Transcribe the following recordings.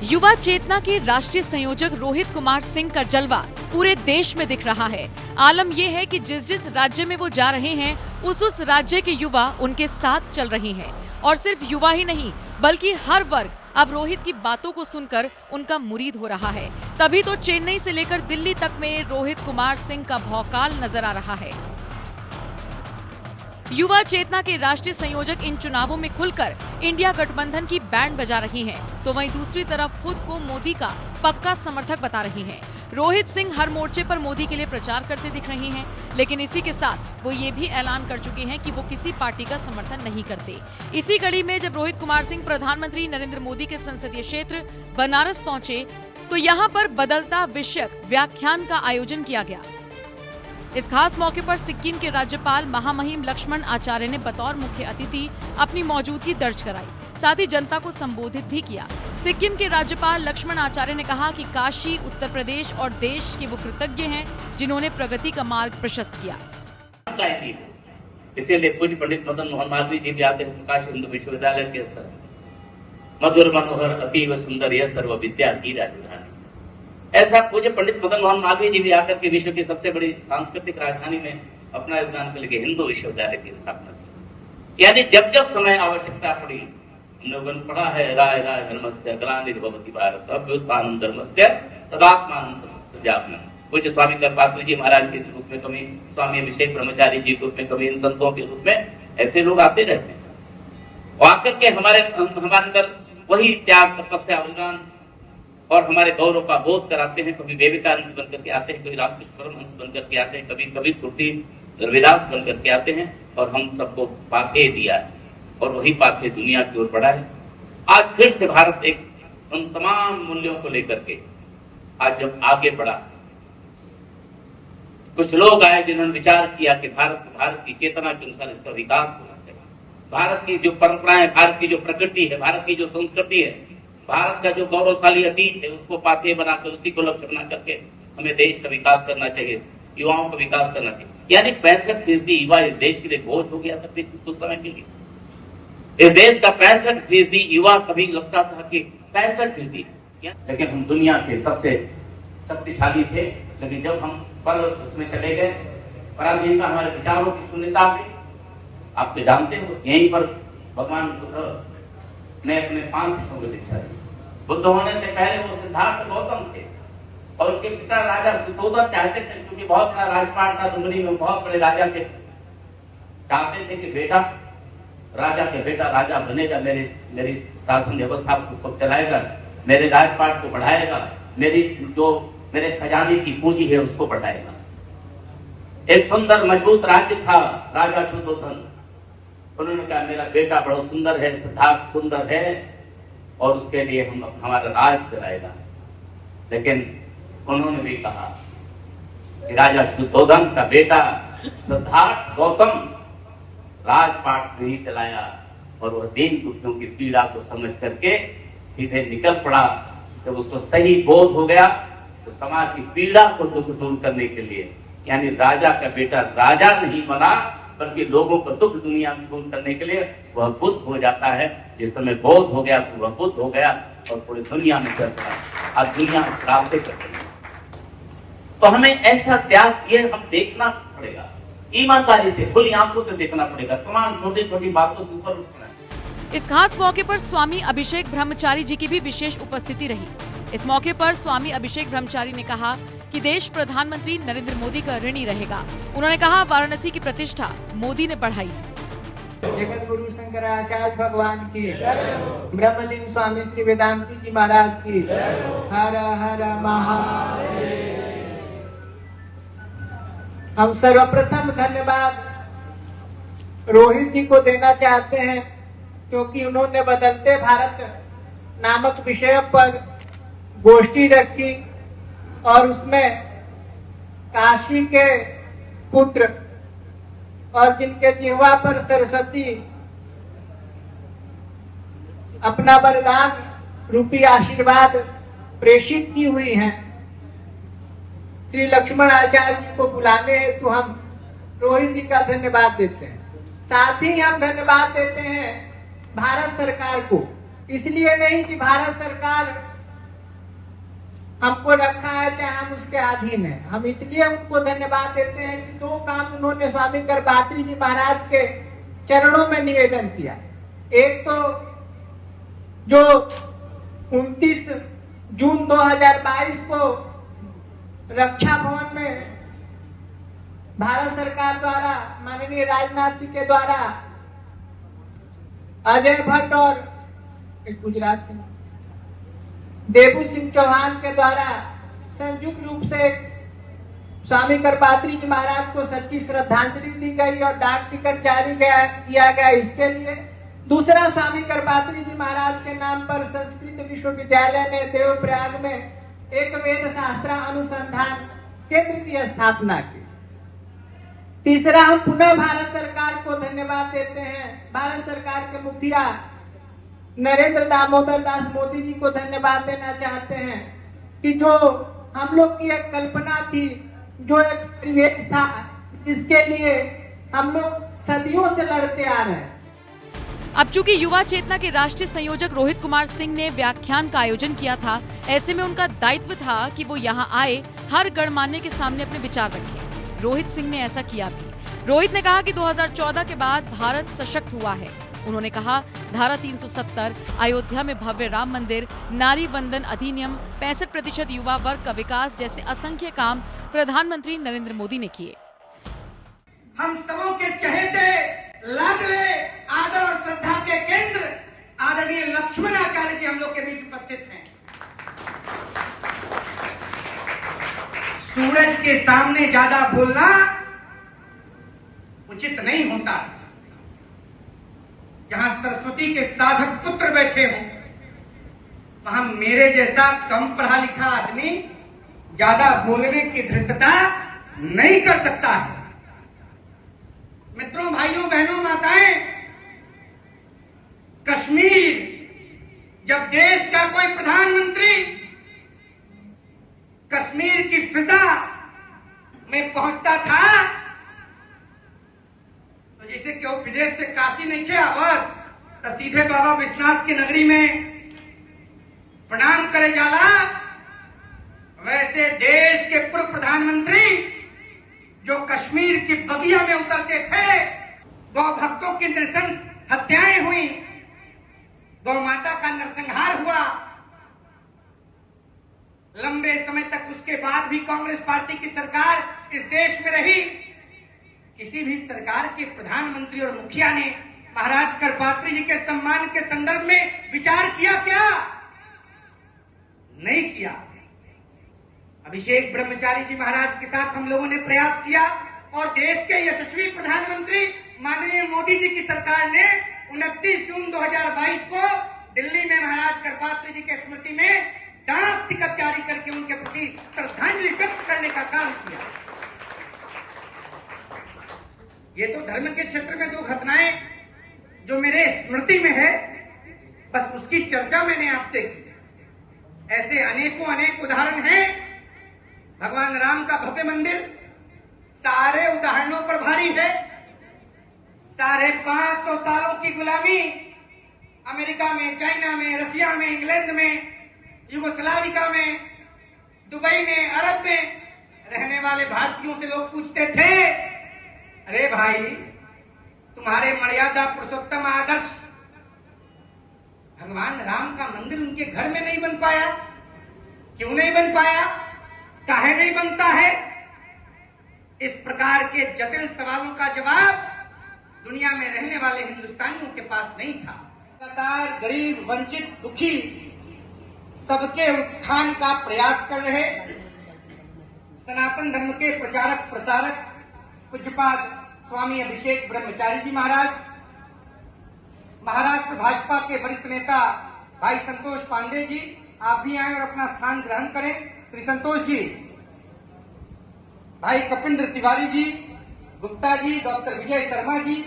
युवा चेतना के राष्ट्रीय संयोजक रोहित कुमार सिंह का जलवा पूरे देश में दिख रहा है। आलम यह है कि जिस जिस राज्य में वो जा रहे हैं उस राज्य के युवा उनके साथ चल रहे हैं। और सिर्फ युवा ही नहीं बल्कि हर वर्ग अब रोहित की बातों को सुनकर उनका मुरीद हो रहा है। तभी तो चेन्नई से लेकर दिल्ली तक में रोहित कुमार सिंह का भौकाल नजर आ रहा है। युवा चेतना के राष्ट्रीय संयोजक इन चुनावों में खुलकर इंडिया गठबंधन की बैंड बजा रही हैं, तो वहीं दूसरी तरफ खुद को मोदी का पक्का समर्थक बता रही हैं। रोहित सिंह हर मोर्चे पर मोदी के लिए प्रचार करते दिख रहे हैं, लेकिन इसी के साथ वो ये भी ऐलान कर चुके हैं कि वो किसी पार्टी का समर्थन नहीं करते। इसी कड़ी में जब रोहित कुमार सिंह प्रधानमंत्री नरेंद्र मोदी के संसदीय क्षेत्र बनारस पहुंचे तो यहाँ पर बदलता विषयक व्याख्यान का आयोजन किया गया। इस खास मौके पर सिक्किम के राज्यपाल महामहिम लक्ष्मण आचार्य ने बतौर मुख्य अतिथि अपनी मौजूदगी दर्ज कराई, साथ ही जनता को संबोधित भी किया। सिक्किम के राज्यपाल लक्ष्मण आचार्य ने कहा कि काशी, उत्तर प्रदेश और देश के वो कृतज्ञ हैं जिन्होंने प्रगति का मार्ग प्रशस्त किया। इसीलिए पूज्य पंडित मदन मोहन मालवीय जी भी आते हैं काशी हिंदू विश्वविद्यालय के स्तर मधुर मनोहर अतीव सुंदर यह सर्व विद्या की राजधानी। ऐसा पूज्य पंडित मदन मोहन मालवीय जी भी आकर के विश्व की सबसे बड़ी सांस्कृतिक राजधानी में अपना योगदान के लिए हिंदू विश्वविद्यालय की स्थापना की। यानी जब जब समय आवश्यकता पड़ी हम लोगों ने पढ़ा है राय राय धर्मस्य ग्लानिर्भवति भारत अभ्युत्थानं धर्मस्य तदात्मानं सृजाम्यहम्। पूज्य स्वामी कर्पात्री जी महाराज के रूप में कभी, स्वामी अभिषेक ब्रह्मचारी जी के रूप में कभी, इन संतों के रूप में ऐसे लोग आते रहते हैं और आकर के हमारे अंदर वही त्याग, तपस्या, बलिदान और हमारे गौरव का बोध कराते हैं। कभी विवेकानंद बनकर के आते हैं, कभी रामकृष्ण परमहंस बनकर के आते हैं, कभी कबीर कुर्ती रविदास बनकर के आते हैं और हम सबको पाथे दिया है और वही पाथे दुनिया की ओर बढ़ा है। आज फिर से भारत एक उन तमाम मूल्यों को लेकर के आज जब आगे बढ़ा, कुछ लोग आए जिन्होंने विचार किया कि भारत की चेतना के अनुसार इसका विकास होना चाहिए। भारत की जो परंपराएं, भारत की जो प्रकृति है, भारत की जो संस्कृति है, भारत का जो गौरवशाली अतीत है उसको पाथे बनाकर, उसी को लक्ष्य बना करके हमें देश का विकास करना चाहिए, युवाओं का विकास करना चाहिए। यानी 65% युवा इस देश के लिए बोझ हो गया था कुछ समय के लिए। इस देश का 65% युवा कभी लगता था कि 65%, लेकिन हम दुनिया के सबसे शक्तिशाली थे। लेकिन जब हम पल उसमें चले गए, पराधीनता हमारे विचारों की शून्यता में, आप तो जानते हो यहीं पर भगवान बुद्ध ने अपने 5 शिष्यों को दीक्षा दी। बुद्ध होने से पहले वो सिद्धार्थ गौतम थे और उनके पिता राजा सुतोधन चाहते थे, क्योंकि बहुत बड़ा राजपाट था दुमनी में, बहुत बड़े राजा के चाहते थे कि बेटा राजा बनेगा, मेरी शासन व्यवस्था को चलाएगा, मेरे राजपाट को बढ़ाएगा, मेरे खजाने की पूंजी है उसको बढ़ाएगा। एक सुंदर मजबूत राज्य था राजा सुतोधन। उन्होंने कहा मेरा बेटा बड़ा सुंदर है, सिद्धार्थ सुंदर है और उसके लिए हम हमारा राज चलाएगा। लेकिन उन्होंने भी कहा कि राजा सुतोधन का बेटा सिद्धार्थ गौतम राजपाट नहीं चलाया और वह दीन दुखियों की पीड़ा को समझ करके सीधे निकल पड़ा। जब उसको सही बोध हो गया तो समाज की पीड़ा को दुख दूर करने के लिए, यानी राजा का बेटा राजा नहीं बना बल्कि लोगों को दुख दुनिया में दूर करने के लिए वह बुद्ध हो जाता है। जिस समय बोध हो गया तो वह बुद्ध हो गया और पूरी दुनिया में चलता है। आज दुनिया रास्ते कर रही है, तो हमें ऐसा त्याग ये हम देखना पड़ेगा, ईमानदारी से खुली आंखों से देखना पड़ेगा, तमाम छोटी छोटी बातों से ऊपर उठना है। इस खास मौके पर स्वामी अभिषेक ब्रह्मचारी जी की भी विशेष उपस्थिति रही। इस मौके पर स्वामी अभिषेक ब्रह्मचारी ने कहा कि देश प्रधानमंत्री नरेंद्र मोदी का ऋणी रहेगा। उन्होंने कहा वाराणसी की प्रतिष्ठा मोदी ने बढ़ाई। जगत गुरु शंकराचार्य भगवान की, ब्रह्मलिंग स्वामी श्री वेदांती जी महाराज की, हर हर महादेव। हम सर्वप्रथम धन्यवाद रोहित जी को देना चाहते हैं, क्योंकि उन्होंने बदलते भारत नामक विषय पर गोष्ठी रखी और उसमें काशी के पुत्र और जिनके जिह्वा पर सरस्वती अपना वरदान रूपी आशीर्वाद प्रेषित की हुई हैं, श्री लक्ष्मण आचार्य जी को बुलाने हेतु हम रोहित जी का धन्यवाद देते हैं। साथ ही हम धन्यवाद देते हैं भारत सरकार को, इसलिए नहीं कि भारत सरकार हमको रखा है, चाहे हम उसके अधीन हैं। हम इसलिए उनको धन्यवाद देते हैं कि 2 काम उन्होंने स्वामी करपात्री जी महाराज के चरणों में निवेदन किया। एक तो जो 29 जून 2022 को रक्षा भवन में भारत सरकार द्वारा माननीय राजनाथ जी के द्वारा अजय भट्ट और गुजरात के देबू सिंह चौहान के द्वारा संयुक्त रूप से स्वामी करपात्री जी महाराज को सच्ची श्रद्धांजलि दी गई और डाक टिकट जारी किया गया। इसके लिए दूसरा, स्वामी करपात्री जी महाराज के नाम पर संस्कृत विश्वविद्यालय ने देवप्रयाग में एक वेद शास्त्र अनुसंधान केंद्र की स्थापना की। तीसरा, हम पुनः भारत सरकार को धन्यवाद देते हैं, भारत सरकार के मुखिया नरेंद्र दामोदर दास मोदी जी को धन्यवाद देना चाहते हैं कि जो हम लोग की एक कल्पना थी, जो एक परिवेश था, इसके लिए हम लोग सदियों से लड़ते आ रहे हैं। अब चूंकि युवा चेतना के राष्ट्रीय संयोजक रोहित कुमार सिंह ने व्याख्यान का आयोजन किया था, ऐसे में उनका दायित्व था कि वो यहाँ आए, हर गणमान्य के सामने अपने विचार रखें। रोहित सिंह ने ऐसा किया भी। रोहित ने कहा कि 2014 के बाद भारत सशक्त हुआ है। उन्होंने कहा, धारा 370, अयोध्या में भव्य राम मंदिर, नारी वंदन अधिनियम, 65% युवा वर्ग का विकास जैसे असंख्य काम प्रधानमंत्री नरेंद्र मोदी ने किए। हम सबों के चहेते, लाडले, आदर और श्रद्धा के केंद्र आदरणीय लक्ष्मण आचार्य जी हम लोग के बीच उपस्थित हैं। सूरज के सामने ज्यादा बोलना उचित नहीं होता। जहां सरस्वती के साधक पुत्र बैठे हो, वहां मेरे जैसा कम पढ़ा लिखा आदमी ज्यादा बोलने की धृष्टता नहीं कर सकता है। मित्रों, भाइयों, बहनों, माताएं, कश्मीर जब देश का कोई प्रधानमंत्री कश्मीर की फिजा में पहुंचता था तो जिसे क्यों विदेश से काशी नहीं किया और तो सीधे बाबा विश्वनाथ की नगरी में प्रणाम करे जाला। वैसे देश के पूर्व प्रधानमंत्री जो कश्मीर की बगिया में उतरते थे, गौ भक्तों की नृशंस हत्याएं हुई, गौ माता का नरसंहार हुआ, लंबे समय तक उसके बाद भी कांग्रेस पार्टी की सरकार इस देश में रही। किसी भी सरकार के प्रधानमंत्री और मुखिया ने महाराज करपात्री जी के सम्मान के संदर्भ में विचार किया क्या? नहीं किया। अभिषेक ब्रह्मचारी जी महाराज के साथ हम लोगों ने प्रयास किया और देश के यशस्वी प्रधानमंत्री माननीय मोदी जी की सरकार ने 29 जून 2022 को दिल्ली में महाराज करपात्री जी के स्मृति में डाक टिकट जारी करके उनके प्रति श्रद्धांजलि व्यक्त करने का काम किया। ये तो धर्म के क्षेत्र में 2 घटनाएं जो मेरे स्मृति में है, बस उसकी चर्चा मैंने आपसे की। ऐसे अनेकों अनेक उदाहरण हैं। भगवान राम का भव्य मंदिर सारे उदाहरणों पर भारी है। 550 सालों की गुलामी अमेरिका में, चाइना में, रसिया में, इंग्लैंड में, युगोस्लाविया में, दुबई में, अरब में रहने वाले भारतीयों से लोग पूछते थे, अरे भाई, तुम्हारे मर्यादा पुरुषोत्तम आदर्श भगवान राम का मंदिर उनके घर में नहीं बन पाया, क्यों नहीं बन पाया, काहे नहीं बनता है? इस प्रकार के जटिल सवालों का जवाब दुनिया में रहने वाले हिंदुस्तानियों के पास नहीं था। लगातार गरीब, वंचित, दुखी सबके उत्थान का प्रयास कर रहे सनातन धर्म के प्रचारक प्रसारक पूज्यपाद स्वामी अभिषेक ब्रह्मचारी जी महाराज, महाराष्ट्र भाजपा के वरिष्ठ नेता भाई संतोष पांडे जी, आप भी आए और अपना स्थान ग्रहण करें। श्री संतोष जी, भाई कपिंद्र तिवारी जी, गुप्ता जी, डॉक्टर विजय शर्मा जी।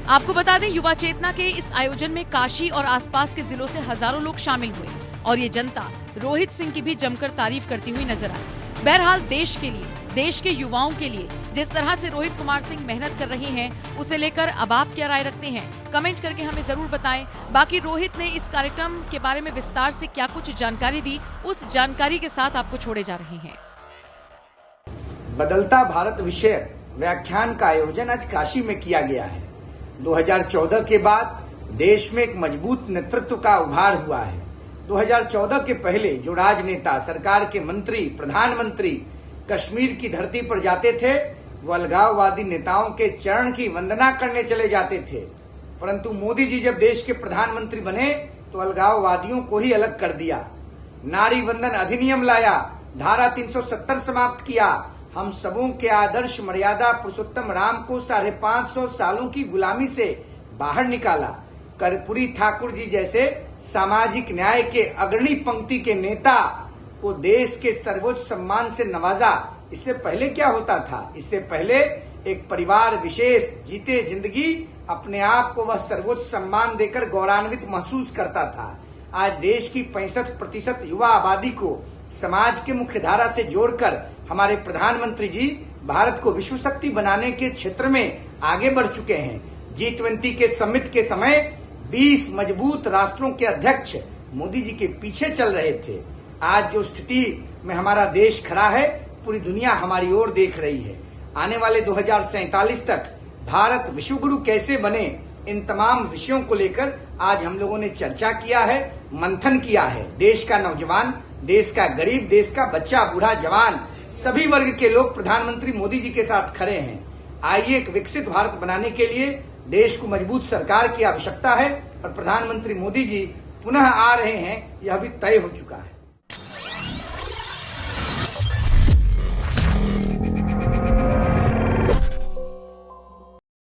आपको बता दें, युवा चेतना के इस आयोजन में काशी और आसपास के जिलों से हजारों लोग शामिल हुए और ये जनता रोहित सिंह की भी जमकर तारीफ करती हुई नजर आई। बहरहाल देश के लिए, देश के युवाओं के लिए जिस तरह से रोहित कुमार सिंह मेहनत कर रहे हैं, उसे लेकर अब आप क्या राय रखते हैं? कमेंट करके हमें जरूर बताएं। बाकी रोहित ने इस कार्यक्रम के बारे में विस्तार से क्या कुछ जानकारी दी, उस जानकारी के साथ आपको छोड़े जा रहे हैं। बदलता भारत विषयक व्याख्यान का आयोजन आज काशी में किया गया है। 2014 के बाद देश में एक मजबूत नेतृत्व का उभार हुआ है। 2014 के पहले जो राजनेता, सरकार के मंत्री, प्रधानमंत्री कश्मीर की धरती पर जाते थे, वो अलगाववादी नेताओं के चरण की वंदना करने चले जाते थे। परंतु मोदी जी जब देश के प्रधानमंत्री बने तो अलगाववादियों को ही अलग कर दिया। नारी वंदन अधिनियम लाया, धारा 370 समाप्त किया, हम सबों के आदर्श मर्यादा पुरुषोत्तम राम को 550 सालों की गुलामी से बाहर निकाला। कर्पूरी ठाकुर जी जैसे सामाजिक न्याय के अग्रणी पंक्ति के नेता को देश के सर्वोच्च सम्मान से नवाजा। इससे पहले क्या होता था? इससे पहले एक परिवार विशेष जीते जिंदगी अपने आप को वह सर्वोच्च सम्मान देकर गौरवान्वित महसूस करता था। आज देश की 65% युवा आबादी को समाज के मुख्य धारा से जोड़कर हमारे प्रधानमंत्री जी भारत को विश्व शक्ति बनाने के क्षेत्र में आगे बढ़ चुके हैं। G20 के समिट के समय 20 मजबूत राष्ट्रों के अध्यक्ष मोदी जी के पीछे चल रहे थे। आज जो स्थिति में हमारा देश खड़ा है, पूरी दुनिया हमारी ओर देख रही है। आने वाले 2047 तक भारत विश्वगुरु कैसे बने, इन तमाम विषयों को लेकर आज हम लोगों ने चर्चा किया है, मंथन किया है। देश का नौजवान, देश का गरीब, देश का बच्चा, बूढ़ा, जवान, सभी वर्ग के लोग प्रधानमंत्री मोदी जी के साथ खड़े हैं। आइए एक विकसित भारत बनाने के लिए देश को मजबूत सरकार की आवश्यकता है और प्रधानमंत्री मोदी जी पुनः आ रहे हैं, यह भी तय हो चुका है।